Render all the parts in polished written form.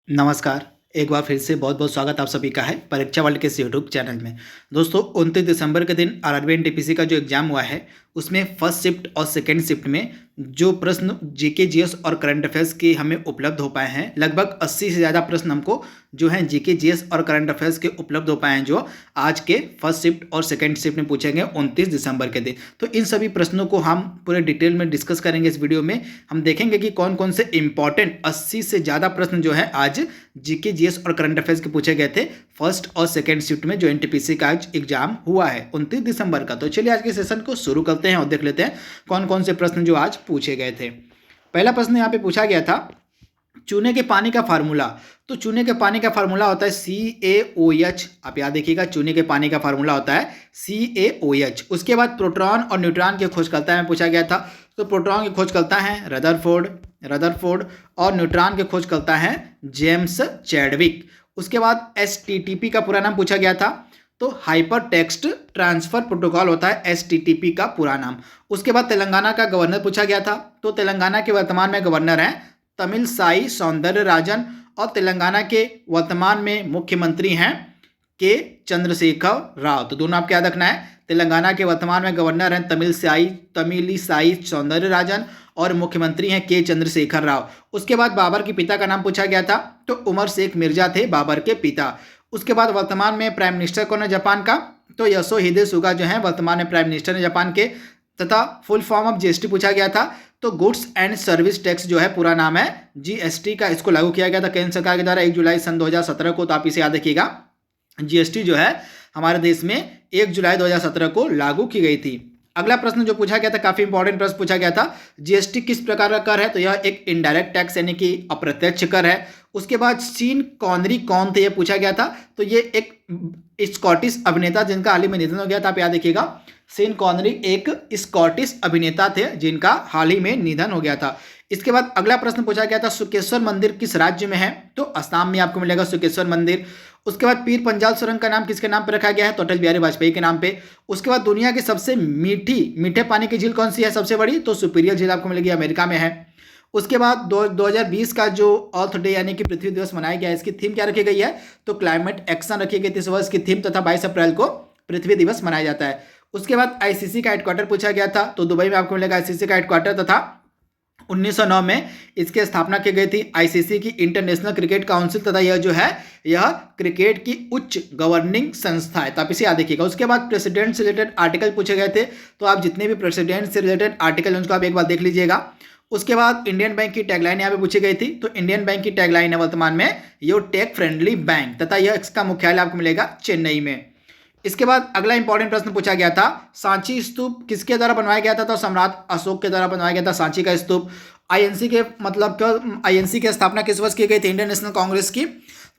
नमस्कार। एक बार फिर से बहुत बहुत स्वागत आप सभी का है परीक्षा वर्ल्ड के इस यूट्यूब चैनल में। दोस्तों 29 दिसंबर के दिन आरआरबी एनटीपीसी का जो एग्जाम हुआ है उसमें फर्स्ट शिफ्ट और सेकंड शिफ्ट में जो प्रश्न जीके जीएस और करंट अफेयर्स के हमें उपलब्ध हो पाए हैं, लगभग 80 से ज़्यादा प्रश्न हमको जो हैं जीके जीएस और करंट अफेयर्स के उपलब्ध हो पाए हैं, जो आज के फर्स्ट शिफ्ट और सेकंड शिफ्ट में पूछे गए 29 दिसंबर के दिन। तो इन सभी प्रश्नों को हम पूरे डिटेल में डिस्कस करेंगे। इस वीडियो में हम देखेंगे कि कौन कौन से इंपॉर्टेंट 80 से ज़्यादा प्रश्न जो है आज जीके जीएस और करंट अफेयर्स के पूछे गए थे फर्स्ट और सेकंड शिफ्ट में, जो एनटीपीसी का आज एग्जाम हुआ है 29 दिसंबर का। तो चलिए आज के सेशन को शुरू करते हैं और देख लेते हैं कौन कौन से प्रश्न जो आज पूछे गए थे। पहला प्रश्न यहाँ पे पूछा गया था, चूने के पानी का फार्मूला। तो चूने के पानी का फार्मूला होता है CaOH। आप याद देखिएगा, चूने के पानी का फार्मूला होता है CaOH। उसके बाद प्रोटॉन और न्यूट्रॉन की खोजकर्ता में पूछा गया था। तो प्रोटॉन की खोजकर्ता हैं रदरफोर्ड और न्यूट्रॉन के खोजकर्ता हैं जेम्स चैडविक। उसके बाद STTP का पूरा नाम पूछा गया था। तो हाइपर टेक्स्ट ट्रांसफर प्रोटोकॉल होता है STTP का पूरा नाम। उसके बाद तेलंगाना का गवर्नर पूछा गया था। तो तेलंगाना के वर्तमान में गवर्नर हैं तमिलसाई सौंदरराजन और तेलंगाना के वर्तमान में मुख्यमंत्री हैं के चंद्रशेखर राव। तो दोनों आपको याद रखना है, तेलंगाना के वर्तमान में गवर्नर हैं तमिलिसाई सौंदरराजन और मुख्यमंत्री हैं के चंद्रशेखर राव। उसके बाद बाबर के पिता का नाम पूछा गया था। तो उमर शेख मिर्जा थे बाबर के पिता। उसके बाद वर्तमान में प्राइम मिनिस्टर कौन है जापान का? तो योशिहिदे सुगा जो है वर्तमान में प्राइम मिनिस्टर है जापान के। तथा फुल फॉर्म ऑफ जीएसटी पूछा गया था। तो गुड्स एंड सर्विस टैक्स जो है पूरा नाम है जीएसटी का। इसको लागू किया गया था केंद्र सरकार के द्वारा 1 जुलाई सन 2017 को। तो आप इसे याद रखिएगा, जीएसटी जो है हमारे देश में 1 जुलाई 2017 को लागू की गई थी। अगला प्रश्न जो पूछा गया था, काफी इंपॉर्टेंट प्रश्न पूछा गया था, जीएसटी किस प्रकार का कर है? तो यह एक इनडायरेक्ट टैक्स यानी कि अप्रत्यक्ष कर है। उसके बाद सीन कॉनरी कौन थे, यह पूछा गया था। तो ये एक स्कॉटिश अभिनेता जिनका हाल ही में निधन हो गया था। आप याद रखिएगा, सीन कॉनरी एक स्कॉटिश अभिनेता थे जिनका हाल ही में निधन हो गया था। इसके बाद अगला प्रश्न पूछा गया था, सुकेश्वर मंदिर किस राज्य में है? तो असम में आपको मिलेगा सुकेश्वर मंदिर। उसके बाद पीर पंजाल सुरंग का नाम किसके नाम पर रखा गया है? तो अटल बिहारी वाजपेयी के नाम पे। उसके बाद दुनिया की सबसे मीठे पानी की झील कौन सी है सबसे बड़ी? तो सुपीरियर झील आपको मिलेगी, अमेरिका में है। उसके बाद 2020 का जो अर्थ डे यानी कि पृथ्वी दिवस मनाया गया है, इसकी थीम क्या रखी गई है? तो क्लाइमेट एक्शन रखी गई थी इस वर्ष की थीम, तथा 22 अप्रैल को पृथ्वी दिवस मनाया जाता है। उसके बाद आईसीसी का हेडक्वार्टर पूछा गया था। तो दुबई में आपको मिलेगा आईसीसी का हेडक्वार्टर, तथा 1909 में इसकी स्थापना की गई थी आईसीसी की इंटरनेशनल क्रिकेट काउंसिल, तथा यह जो है यह क्रिकेट की उच्च गवर्निंग संस्था है। तो आप इसे याद रखिएगा। उसके बाद प्रेसिडेंट से रिलेटेड आर्टिकल पूछे गए थे। तो आप जितने भी प्रेसिडेंट से रिलेटेड आर्टिकल हैं उनको आप एक बार देख लीजिएगा। उसके बाद इंडियन बैंक की टैगलाइन यहाँ पे पूछी गई थी। तो इंडियन बैंक की टैगलाइन है वर्तमान में योर टेक फ्रेंडली बैंक, तथा यह इसका मुख्यालय आपको मिलेगा चेन्नई में। इसके बाद अगला इंपॉर्टेंट प्रश्न पूछा गया था, सांची स्तूप किसके द्वारा बनवाया गया था? तो सम्राट अशोक के द्वारा बनवाया गया था सांची का स्तूप। आईएनसी के मतलब आईएनसी की स्थापना किस वर्ष की गई थी? इंडियन नेशनल कांग्रेस की।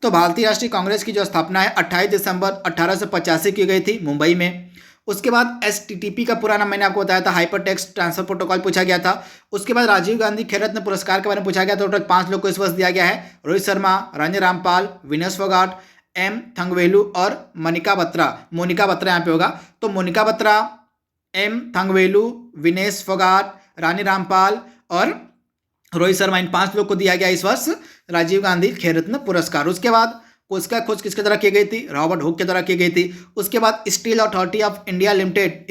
तो भारतीय राष्ट्रीय कांग्रेस की जो स्थापना है 28 दिसंबर 1885 की गई थी मुंबई में। उसके बाद STTP का पूरा नाम मैंने आपको बताया था, हाइपर टेक्स्ट ट्रांसफर प्रोटोकॉल पूछा गया था। उसके बाद राजीव गांधी खेल रत्न पुरस्कार के बारे में पूछा गया। टोटल 5 लोग को इस वर्ष दिया गया है, रोहित शर्मा, रंजन रामपाल, विनेश फोगाट, M थंगवेलु और मोनिका बत्रा यहाँ पे होगा। तो मोनिका बत्रा, M थंगवेलु, विनेश फोगाट, रानी रामपाल और रोहित शर्मा, इन 5 लोग को दिया गया इस वर्ष राजीव गांधी खेल रत्न पुरस्कार। उसके बाद उसका खोज किसके द्वारा की गई थी? रॉबर्ट हुक के द्वारा की गई थी। उसके बाद steel authority of India limited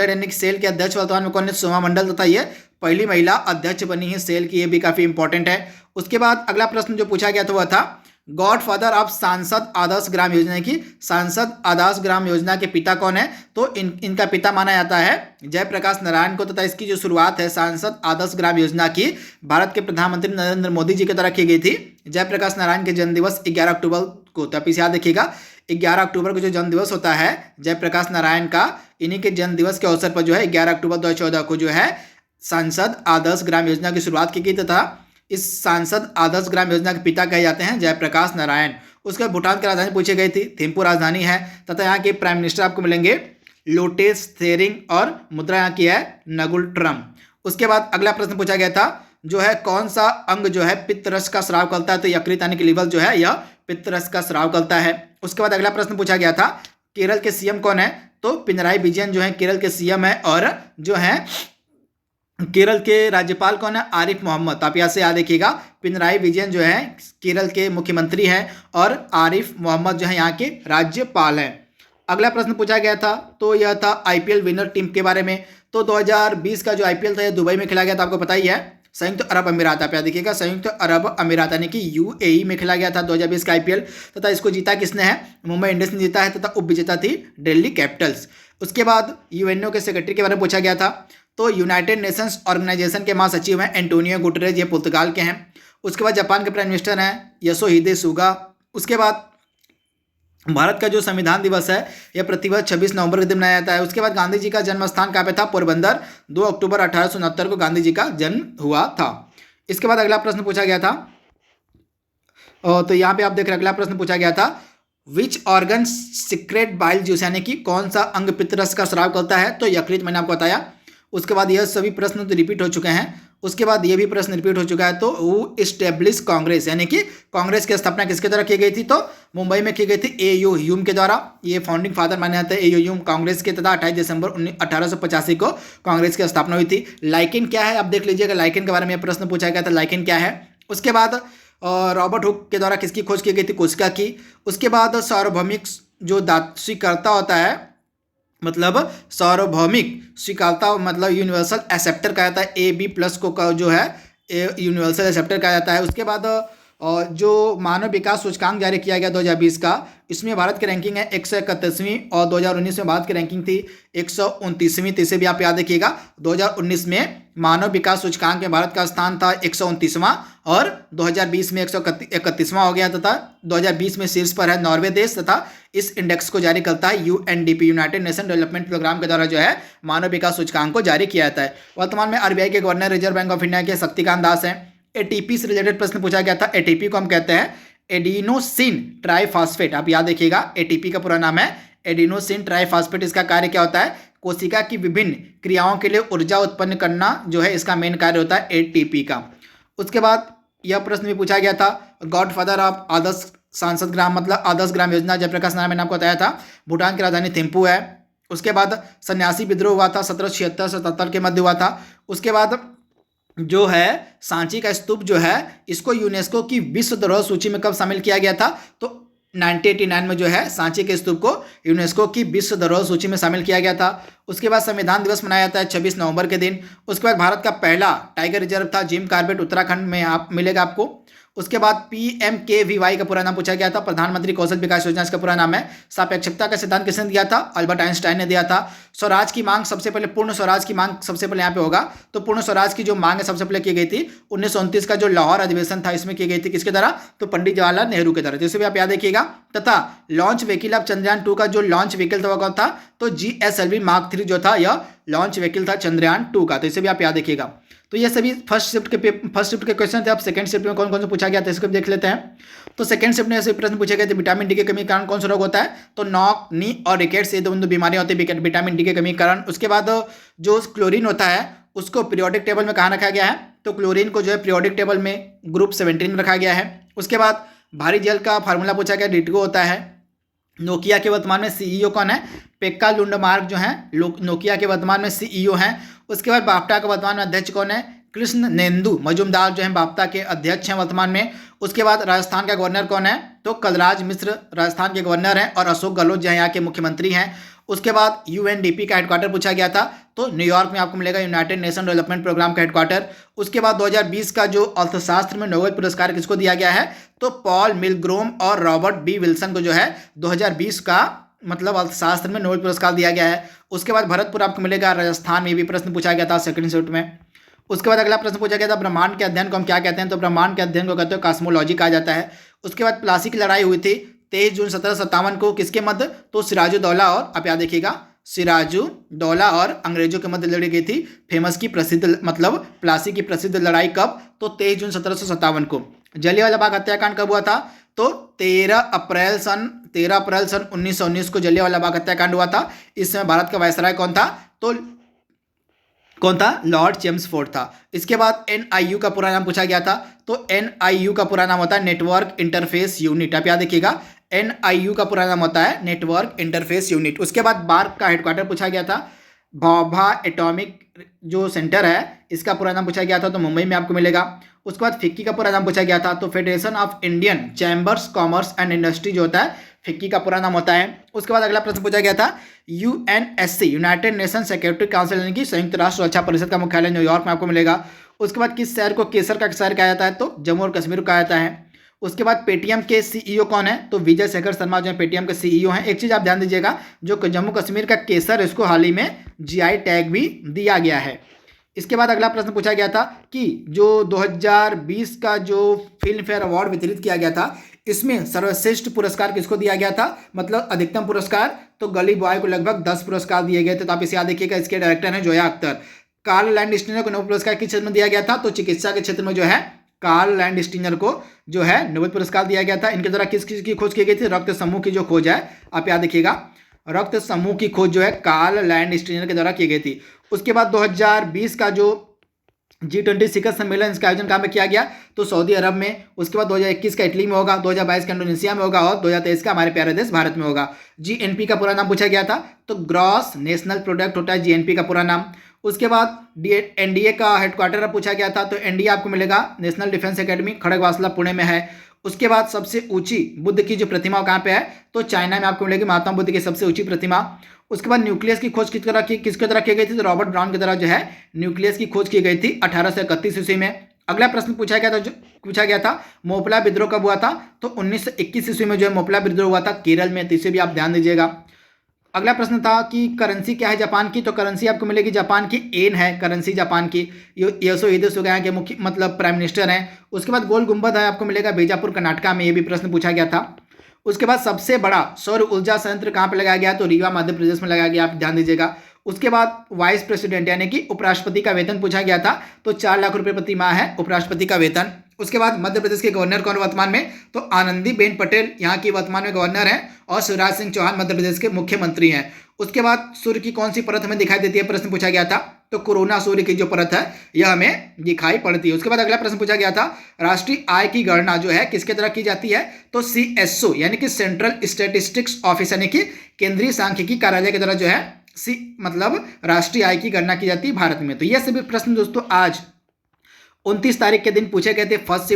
यानी कि सेल के अध्यक्ष वर्तमान में कौन है? सोमा मंडल, तथा ये पहली महिला अध्यक्ष बनी है सेल की, ये भी काफी इंपॉर्टेंट है। उसके बाद अगला प्रश्न जो पूछा गया था वह था गॉडफादर ऑफ सांसद आदर्श ग्राम योजना की। सांसद आदर्श ग्राम योजना के पिता कौन है? तो इनका पिता माना जाता है जयप्रकाश नारायण को, तथा इसकी जो शुरुआत है सांसद आदर्श ग्राम योजना की भारत के प्रधानमंत्री नरेंद्र मोदी जी के द्वारा की गई थी जयप्रकाश नारायण के जन्मदिवस 11 अक्टूबर को। तो आप इसे याद रखिएगा, 11 अक्टूबर को जो जन्मदिवस होता है जयप्रकाश नारायण का, इन्हीं के जन्मदिवस के अवसर पर जो है 11 अक्टूबर 2014 को जो है सांसद आदर्श ग्राम योजना की शुरुआत की गई, तथा इस सांसद आदर्श ग्राम योजना के पिता कहे जाते हैं जयप्रकाश नारायण। उसके बाद भूटान की राजधानी पूछी गई थी, थिम्पू राजधानी है, तथा यहाँ के प्राइम मिनिस्टर आपको मिलेंगे लोटे त्शेरिंग और मुद्रा यहाँ की है नगुल ट्रम। उसके बाद अगला प्रश्न पूछा गया था, जो है कौन सा अंग जो है पित्तरस का स्राव करता है? तो यकृत यानी कि लीवर जो है यह पित्तरस का स्राव करता है। उसके बाद अगला प्रश्न पूछा गया था, केरल के सीएम कौन है? तो पिनराई विजयन जो है केरल के सीएम है, और जो है केरल के राज्यपाल कौन है? आरिफ मोहम्मद। आप यहाँ से याद रखिएगा, पिनराई विजयन जो है केरल के मुख्यमंत्री हैं और आरिफ मोहम्मद जो है यहाँ के राज्यपाल हैं। अगला प्रश्न पूछा गया था तो यह था आईपीएल विनर टीम के बारे में। तो 2020 का जो आईपीएल था यह दुबई में खेला गया था, आपको पता ही है, संयुक्त अरब अमीरात। आप याद देखिएगा, संयुक्त अरब अमीरात यानी कि यूएई में खेला गया था 2020 का आईपीएल। तथा इसको जीता किसने है? मुंबई इंडियंस ने जीता है तथा उप विजेता थी दिल्ली कैपिटल्स। उसके बाद यूएनओ के सेक्रेटरी के बारे में पूछा गया था। तो यूनाइटेड नेशंस ऑर्गेनाइजेशन के महासचिव हैं एंटोनियो गुटरेज, ये पुर्तगाल के हैं। उसके बाद जापान के प्राइम मिनिस्टर हैं योशिहिदे सुगा। उसके बाद भारत का जो संविधान दिवस है यह प्रतिवर्ष 26 नवंबर के दिन मनाया जाता है। उसके बाद गांधी जी का जन्म स्थान कहाँ पे था? पोरबंदर। 2 अक्टूबर 1869 को गांधी जी का जन्म हुआ था। इसके बाद अगला प्रश्न पूछा गया था, तो यहाँ पे आप देख रहे हैं अगला प्रश्न पूछा गया था, which organ secret bile juice यानी कि कौन सा अंग पित्तरस का स्राव करता है? तो यकृत, मैंने आपको बताया। उसके बाद यह सभी प्रश्न तो रिपीट हो चुके हैं। उसके बाद ये भी प्रश्न रिपीट हो चुका है। तो हु इस्टेब्लिश कांग्रेस यानी कि कांग्रेस की स्थापना किसके द्वारा की गई थी? तो मुंबई में की गई थी एयू ह्यूम के द्वारा। ये फाउंडिंग फादर माने जाते हैं एयू ह्यूम कांग्रेस के, तथा 28 दिसंबर 1885 को कांग्रेस की स्थापना हुई थी। लाइकेन क्या है? आप देख लीजिएगा, लाइकेन के बारे में प्रश्न पूछा गया था, लाइकेन क्या है। उसके बाद रॉबर्ट हुक के द्वारा किसकी खोज की गई थी? कोशिका की। उसके बाद सार्वभौमिक जो स्वीकर्ता होता है, मतलब सार्वभौमिक स्वीकारता, मतलब यूनिवर्सल एक्सेप्टर कहा जाता है, AB+ को जो है यूनिवर्सल एक्सेप्टर कहा जाता है। उसके बाद जो मानव विकास सूचकांक जारी किया गया 2020 का, इसमें भारत की रैंकिंग है 131वीं और 2019 में भारत की रैंकिंग थी 129वीं। तो इसे भी आप याद रखिएगा, 2019 में मानव विकास सूचकांक में भारत का स्थान था 129वां और 2020 में 131वां हो गया, तथा 2020 में शीर्ष पर है नॉर्वे देश। तथा इस इंडेक्स को जारी करता है UNDP, United Nation Development Programme के द्वारा जो है मानव विकास सूचकांक को जारी किया जाता है। वर्तमान में RBI के governor reserve bank of India के शक्तिकांत दास हैं। ATP से रिलेटेड प्रश्न पूछा गया था। ATP को हम कहते हैं एडिनोसिन ट्राइफॉस्फेट। आप याद रखिएगा, ATP का पूरा नाम है एडिनोसिन ट्राइफॉस्फेट। इसका कार्य क्या होता है? कोशिका की विभिन्न क्रियाओं के लिए ऊर्जा उत्पन्न करना जो है इसका मेन कार्य होता है ATP का। उसके बाद यह प्रश्न भी पूछा गया था, गॉडफादर ऑफ आदर्श सांसद ग्राम, मतलब आदर्श ग्राम योजना, जयप्रकाश नारायण, मैंने आपको बताया था। भूटान की राजधानी थिम्पू है। उसके बाद सन्यासी विद्रोह हुआ था 1776-77 के मध्य हुआ था। उसके बाद जो है सांची का स्तूप जो है इसको यूनेस्को की विश्व धरोहर सूची में कब शामिल किया गया था? तो 1989 में जो है सांची के स्तूप को यूनेस्को की विश्व धरोहर सूची में शामिल किया गया था। उसके बाद संविधान दिवस मनाया जाता है 26 नवंबर के दिन। उसके बाद भारत का पहला टाइगर रिजर्व था जिम कॉर्बेट, उत्तराखंड में आप मिलेगा आपको। उसके बाद PMKVY का पूरा नाम पूछा गया था, प्रधानमंत्री कौशल विकास योजना, इसका पूरा नाम है। सापेक्षता का सिद्धांत किसने दिया था? अल्बर्ट आइंस्टाइन ने दिया था। स्वराज की मांग सबसे पहले, पूर्ण स्वराज की मांग सबसे पहले यहाँ पे होगा। तो पूर्ण स्वराज की जो मांग है सबसे पहले की गई थी 1929 का जो लाहौर अधिवेशन था, इसमें की गई थी किसके द्वारा? तो पंडित जवाहरलाल नेहरू के द्वारा, जिसे भी आप याद रखिएगा। तथा लॉन्च व्हीकल ऑफ चंद्रयान 2 का जो लॉन्च व्हीकल था कौन था? तो GSLV Mark 3 जो था यह लॉन्च व्हीकल था चंद्रयान 2 का। तो इसे भी आप याद रखिएगा। तो ये सभी फर्स्ट शिफ्ट के क्वेश्चन थे। अब सेकंड शिफ्ट में कौन कौन से पूछा गया था इसको देख लेते हैं। तो सेकंड शिफ्ट में ऐसे प्रश्न पूछे गए थे, विटामिन डी के कमी के कारण कौन सा रोग होता है? तो नॉक, नी और रिकेट्स, ये दोनों बीमारियां होती है विटामिन डी के कमी के कारण। उसके बाद जो क्लोरीन होता है उसको पीरियोडिक टेबल में कहाँ रखा गया है? तो क्लोरीन को जो है पीरियोडिक टेबल में ग्रुप 17 में रखा गया है। उसके बाद भारी जल का फार्मूला पूछा गया, डिटगो होता है। नोकिया के वर्तमान में CEO कौन है? पेक्का लुंडमार्क जो है नोकिया के वर्तमान में CEO हैं। उसके बाद बाफ्टा का वर्तमान में अध्यक्ष कौन है? कृष्णेंदु मजूमदार जो है बाफ्टा के अध्यक्ष हैं वर्तमान में। उसके बाद राजस्थान का गवर्नर कौन है? तो कलराज मिश्र राजस्थान के गवर्नर हैं और अशोक गहलोत जो है यहाँ के मुख्यमंत्री हैं। उसके बाद UNDP का हेडक्वार्टर पूछा गया था, तो न्यूयॉर्क में आपको मिलेगा, यूनाइटेड नेशन डेवलपमेंट प्रोग्राम का हेडक्वार्टर। उसके बाद 2020 का जो अर्थशास्त्र में नोबेल पुरस्कार किसको दिया गया है? तो पॉल मिलग्रोम और रॉबर्ट B विल्सन को जो है 2020 का मतलब अर्थशास्त्र में नोबेल पुरस्कार दिया गया है। उसके बाद भरतपुर आपको मिलेगा, राजस्थान में भी प्रश्न पूछा गया था सेकंड शिफ्ट में। उसके बाद अगला प्रश्न पूछा गया था, ब्रह्मांड के अध्ययन को हम क्या कहते हैं? तो ब्रह्मांड के अध्ययन को कहते हैं कॉस्मोलॉजी कहा जाता है। उसके बाद प्लासी की लड़ाई हुई थी 23 जून 1757 को, किसके मध्य? तो सिराजुद्दौला और, आप याद देखिएगा, सिराजुद्दौला और अंग्रेजों के मध्य लड़ी गई थी फेमस की प्रसिद्ध, मतलब प्लासी की प्रसिद्ध लड़ाई कब? तो 23 जून 1757 को। जलियांवाला बाग हत्याकांड कब हुआ था? तो 13 अप्रैल सन 1919 को जलियांवाला बाग हत्याकांड हुआ था। इस समय भारत का वायसराय कौन था? तो कौन था? लॉर्ड चेम्सफोर्ड था। इसके बाद NIU का पूरा नाम पूछा गया था, तो NIU का पूरा नाम होता है नेटवर्क इंटरफेस यूनिट। आप याद रखिएगा, NIU का पूरा नाम होता है नेटवर्क इंटरफेस यूनिट। उसके बाद बार्क का हेडक्वार्टर पूछा गया था, भौभा एटॉमिक जो सेंटर है इसका पूरा नाम पूछा गया था तो मुंबई में आपको मिलेगा। उसके बाद फिक्की का पूरा नाम पूछा गया था तो federation of Indian chambers commerce and industry जो होता है फिक्की का पूरा नाम होता है। उसके बाद अगला प्रश्न पूछा गया था UNSC United nation security council यानी कि संयुक्त राष्ट्र सुरक्षा परिषद का मुख्यालय न्यूयॉर्क में आपको मिलेगा। उसके बाद किस शहर को केसर का शहर कहा जाता है तो जम्मू और कश्मीर को कहा जाता है। उसके बाद पेटीएम के सीईओ कौन है तो विजय शेखर शर्मा जो है पेटीएम के सीईओ हैं। एक चीज़ आप ध्यान दीजिएगा जो जम्मू कश्मीर का केसर इसको हाल ही में जीआई टैग भी दिया गया है। इसके बाद अगला प्रश्न पूछा गया था कि जो 2020 का जो फिल्म फेयर अवार्ड वितरित किया गया था इसमें सर्वश्रेष्ठ पुरस्कार किसको दिया गया था, मतलब अधिकतम पुरस्कार तो गली बॉय को लगभग 10 पुरस्कार दिए गए थे। तो आप इसे याद देखिएगा। इसके डायरेक्टर हैं जोया अख्तर। कार्ल लैंडस्टीनर को नोबेल पुरस्कार किस क्षेत्र में दिया गया था तो चिकित्सा के क्षेत्र में जो है कार्ल लैंडस्टीनर को जो है नोबेल पुरस्कार दिया गया था। इनके द्वारा किस चीज की खोज की गई थी, रक्त समूह की जो खोज है आप याद रखिएगा। रक्त समूह की खोज जो है कार्ल लैंडस्टीनर के द्वारा की गई थी। उसके बाद 2020 का जो G20 शिखर सम्मेलन इसका आयोजन कहाँ में किया गया तो सऊदी अरब में। उसके बाद 2021 का इटली में होगा, 2022 का इंडोनेशिया में होगा और 2023 का हमारे प्यारे देश भारत में होगा। जीएनपी का पूरा नाम पूछा गया था तो ग्रॉस नेशनल प्रोडक्ट होता है जीएनपी का पूरा नाम। उसके बाद एनडीए का हेडक्वार्टर पूछा गया था तो एनडीए आपको मिलेगा national defence academy Khadakwasla Pune में है। उसके बाद सबसे ऊंची बुद्ध की जो प्रतिमा कहाँ पे है तो चाइना में आपको मिलेगी महात्मा बुद्ध की सबसे ऊंची प्रतिमा। उसके बाद न्यूक्लियस की खोज किसके द्वारा की गई थी तो रॉबर्ट ब्राउन के द्वारा जो है न्यूक्लियस की खोज की गई थी 1831 ईस्वी में। अगला प्रश्न पूछा गया था मोपला विद्रोह कब हुआ था तो 1921 ईस्वी में जो है मोपला विद्रोह हुआ था केरल में। तो इसे भी आप ध्यान दीजिएगा। अगला प्रश्न था कि करेंसी क्या है जापान की तो करेंसी आपको मिलेगी जापान की येन है करेंसी जापान की। योशिहिदे सुगा के मुख्य मतलब प्राइम मिनिस्टर हैं। उसके बाद गोल गुंबद है आपको मिलेगा बीजापुर कर्नाटका में, ये भी प्रश्न पूछा गया था। उसके बाद सबसे बड़ा सौर ऊर्जा संयंत्र कहाँ पे लगाया गया तो रीवा मध्य प्रदेश में लगाया गया, आप ध्यान दीजिएगा। उसके बाद वाइस प्रेसिडेंट यानी कि उपराष्ट्रपति का वेतन पूछा गया था तो 4 लाख रुपए प्रति माह है उपराष्ट्रपति का वेतन। उसके बाद मध्य प्रदेश के गवर्नर कौन वर्तमान में तो आनंदीबेन पटेल यहाँ की वर्तमान में गवर्नर हैं और शिवराज सिंह चौहान मध्य प्रदेश के मुख्यमंत्री हैं। उसके बाद सूर्य की कौन सी परत हमें दिखाई देती है प्रश्न पूछा गया था तो कोरोना सूर्य की जो परत है यह हमें दिखाई पड़ती है। उसके बाद अगला प्रश्न पूछा गया था राष्ट्रीय आय की गणना जो है किसके द्वारा की जाती है तो CSO यानी कि सेंट्रल स्टैटिस्टिक्स ऑफिस यानी कि केंद्रीय सांख्यिकी कार्यालय के द्वारा जो है मतलब राष्ट्रीय आय की गणना की जाती है भारत में। तो यह सभी प्रश्न दोस्तों आज 29 तारीख के दिन पूछे गए थे फर्स्ट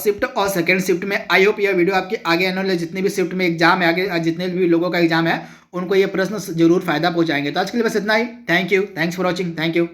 शिफ्ट और सेकंड शिफ्ट में। आई होप यह वीडियो आपके आगे आने वाले जितने भी शिफ्ट में एग्जाम है आगे जितने भी लोगों का एग्जाम है उनको ये प्रश्न जरूर फायदा पहुंचाएंगे। तो आज के लिए बस इतना ही। Thank you, thanks for watching, thank you.